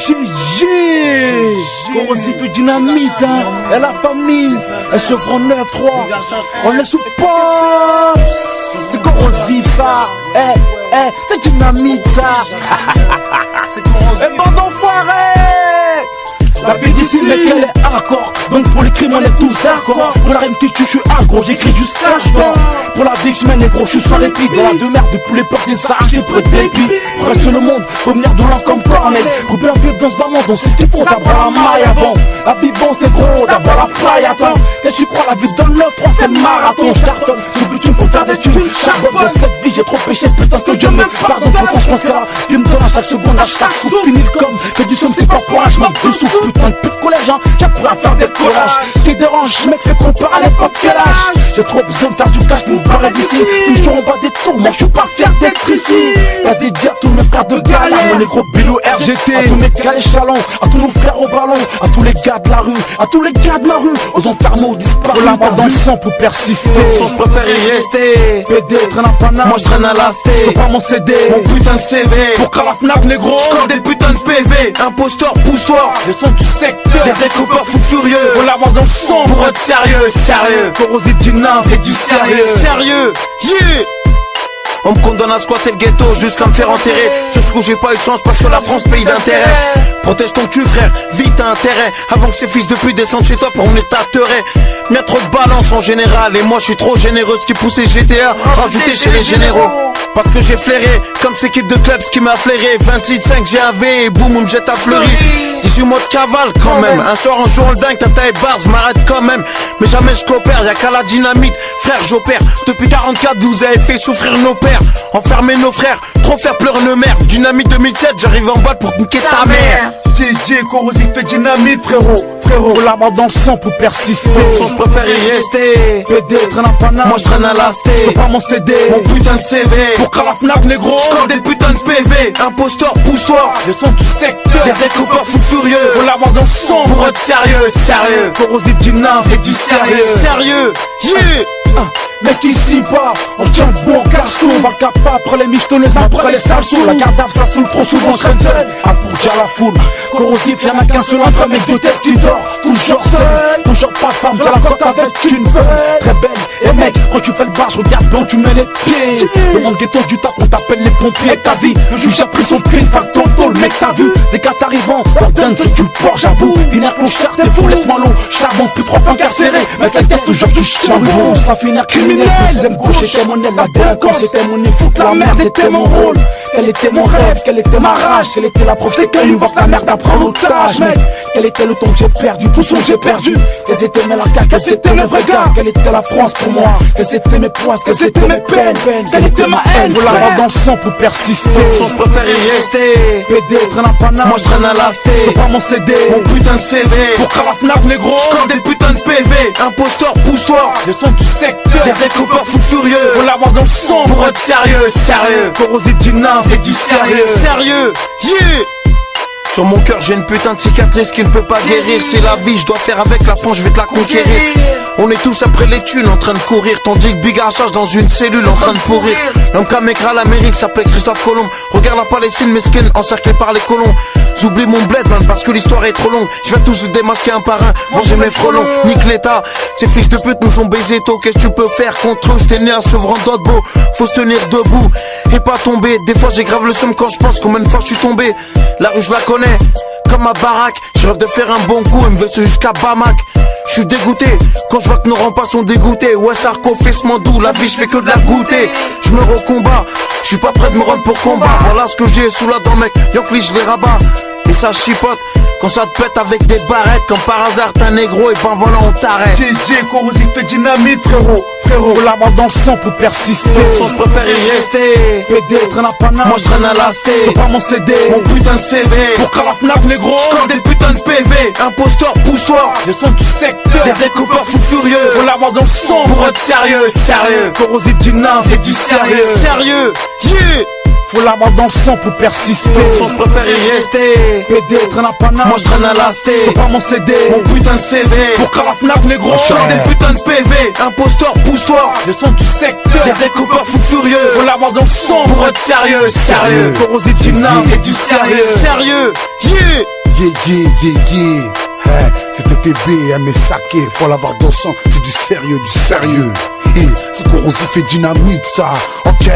GG Corrosif et Dynamite, hein. Et la famille, elle se prend 9-3. On ne sous pas. C'est Corrosif ça. C'est Dynamite ça. Et bande d'enfoirés. La vie d'ici mais qu'elle est hardcore. Donc pour les crimes on est tous d'accord. Pour la rime qui tue je suis aggro, j'écris jusqu'à je dors. Pour la vie que je mène négro, je suis sans répit. Dans la demeure depuis les portes des arches, j'ai près de dépit. Pour être sur le monde, faut venir de loin comme Cornel. Faut bien vivre dans ce bas monde, on sait ce qu'il faut. D'abord la maille avant, la vivance négro. D'abord la faille, attends. Qu'est-ce que tu crois, la vie dans le 9-3 c'est le marathon. Je cartonne, j'ai plus de thunes pour faire des thunes. Charbonne de cette vie, j'ai trop péché, putain que Dieu me pardonne. Pourtant je pense que la vie me donne à chaque seconde, à chaque souffle. Fini le com, que du somme c'est pas pour un, je manque de souffle. Putain de pute collège, hein, j'apprends à faire des collages. Ce qui dérange, mec, c'est qu'on part à l'époque quel âge. J'ai trop besoin de faire du cash pour me barrer d'ici. Toujours en bas des tours, moi je suis pas fier d'être ici. Vas-y, dis à tous mes frères de galère, mon négro Bilou RGT. À tous mes gars les chalons, à tous nos frères au ballon, à tous les gars de la rue, à tous les gars de ma rue. Aux enfermés, disparus, la main dans le sang pour persister. Je préfère y rester. PD, traîne à Paname, moi je traîne à l'asté. je pas mon CD, Mon putain de CV. pour qu'à la FNAC négro. J'colle des putains de PV. Imposteur, pousse-toi. Gestion du secteur, Des découpeurs fous furieux. faut l'avoir dans le sang. Pour être sérieux, sérieux. Corrosif Dynam, c'est du sérieux. Sérieux, yeah. On me condamne à squatter le ghetto jusqu'à me faire enterrer. Sur ce coup j'ai pas eu de chance parce que la France paye d'intérêt. Protège ton cul frère, vite t'as intérêt. Avant que ces fils de pute descendent chez toi pour on étaterait. Y'a trop de balance en général. Et moi je suis trop généreux, ce qui poussait GTA rajouter chez les généraux. Parce que j'ai flairé, comme cette équipe de clubs qui m'a flairé. 26-5 j'ai un V et boum on me jette à Fleury. 18 mois de cavale quand même. Un soir en jouant le dingue, Tata et Bars m'arrête quand même. Mais jamais je coopère, y'a qu'à la dynamite. Frère j'opère, depuis 44 vous avez fait souffrir nos pères. Enfermer nos frères, trop faire pleurer nos mères. Dynamite 2007, j'arrive en bas pour niquer ta mère. GG, Corrosif et Dynamite, frérot. Frérot, l'avoir dans le sang pour persister. Je préfère y rester. PD, traîne à Paname, Moi je traîne à l'asté. je pas mon CD, Mon putain de CV. pour qu'à la FNAC négro. J'colle des putains de PV. Imposteur, pousse-toi. Gestion du secteur, Des découpeurs fous furieux. faut l'avoir dans le sang. Pour être sérieux, sérieux. Corrosif Dynam, c'est du sérieux. Sérieux, yeah. Mec ici va, on tient le bon casse-tout. On va le cap après les michetonneuses, après les sales sous. La garde ça saoule trop souvent, je traîne seul. À pour déjà la foule, Corrosif, y'en a qu'un seul, un vrai mec de tête qui dort. Toujours seul, toujours pas de femme, j'ai la cote avec une belle. Très belle, et mec, quand tu fais le bar, je regarde bien où tu mets les pieds. Le monde ghetto du tap, on t'appelle les pompiers. Ta vie, le juge a pris son prix, fac ton tôle, mec t'as vu. Les gars t'arrivant, ordonne c'est du port, j'avoue. Vinaire clochard, t'es fou, laisse-moi l'eau. Charbon, plus trois fois incarcéré. Mec la tête, toujours du charbon. Ça finit criminel, deuxième gauche, c'était mon aile. La délinquance, c'était mon nez, foutre la merde, était mon rôle. Quel était mon rêve, quelle était ma rage, quelle était la preuve que une fois que la merde apprend l'otage, mec. Quel était le temps que j'ai perdu, tout son que j'ai perdu. Quels étaient mes largas, quels étaient mes vrais gars. Quelle était la France pour moi, quelles étaient mes poisses, quelles étaient mes peines. Quelle était ma haine, faut l'avoir dans le sang pour persister. Je préfère y rester. PD, traîne à Paname, Moi je traîne à l'asté. je pas mon CD, Mon putain de CV. pour qu'à la FNAC négro. J'colle des putains de PV. Imposteur, pousse-toi. Gestion du secteur, Des découpeurs fous furieux. faut l'avoir dans le sang. Pour être sérieux, sérieux. Corrosif Dynam, c'est du sérieux. Sérieux, yeah. Sur mon cœur j'ai une putain de cicatrice qui ne peut pas guérir. C'est la vie, je dois faire avec la France, je vais te la conquérir. On est tous après les thunes en train de courir. Tandis que Bigard charge dans une cellule en train de pourrir. L'homme qui a maigri l'Amérique s'appelait Christophe Colomb. Regarde la Palestine mesquine encerclée par les colons. J'oublie mon bled man parce que l'histoire est trop longue. Je vais tous démasquer un par un, venger mes frelons. Nique l'état, ces fils de pute nous ont baisé tôt. Qu'est-ce que tu peux faire contre eux? C'était né un Sevran d'Otbo. Faut se tenir debout et pas tomber. Des fois j'ai grave le seum quand je pense combien de fois je suis tombé. La rue je la connais comme ma baraque. Je rêve de faire un bon coup et me verser jusqu'à Bamako. Je suis dégoûté quand je vois que nos remparts sont dégoûtés. Ouais Sarko fait ce doux, la vie je fais que de la goûter. Je me recombat, je suis pas prêt de me rendre pour combat. Voilà ce que j'ai sous la dent mec, Yankli je les rabats. Et ça chipote quand ça te pète avec des barrettes. Comme par hasard t'es un négro et ben voilà on t'arrête. GG, Corrosif et Dynamite, frérot. Frérot, faut l'avoir dans le sang pour persister. Je préfère y rester. PD, traîne à Paname, Moi je traîne à l'asté. je pas mon CD, Mon putain de CV. pour qu'à la FNAC négro. J'colle des putains de PV. Imposteur, pousse-toi. Gestion du secteur, Des découpeurs fous furieux. faut l'avoir dans le sang. Pour être sérieux, sérieux. Corrosif Dynam, c'est du sérieux. Sérieux, yeah. Faut l'avoir dans le sang pour persister. Je préfère y rester. PD, traîne à Paname, Moi je traîne à l'asté. je pas mon CD, Mon putain de CV. pour qu'à la FNAC négro. J'colle des putains de PV. Imposteur, pousse-toi. Gestion du secteur, Des découpeurs fous furieux. faut l'avoir dans le sang. Pour être sérieux, sérieux. Corrosif Dynam, c'est du sérieux. Sérieux, yeah. C'était TB, mais saké, faut l'avoir dans le sang, c'est du sérieux, du sérieux. C'est corrosif et dynamite ça, ok.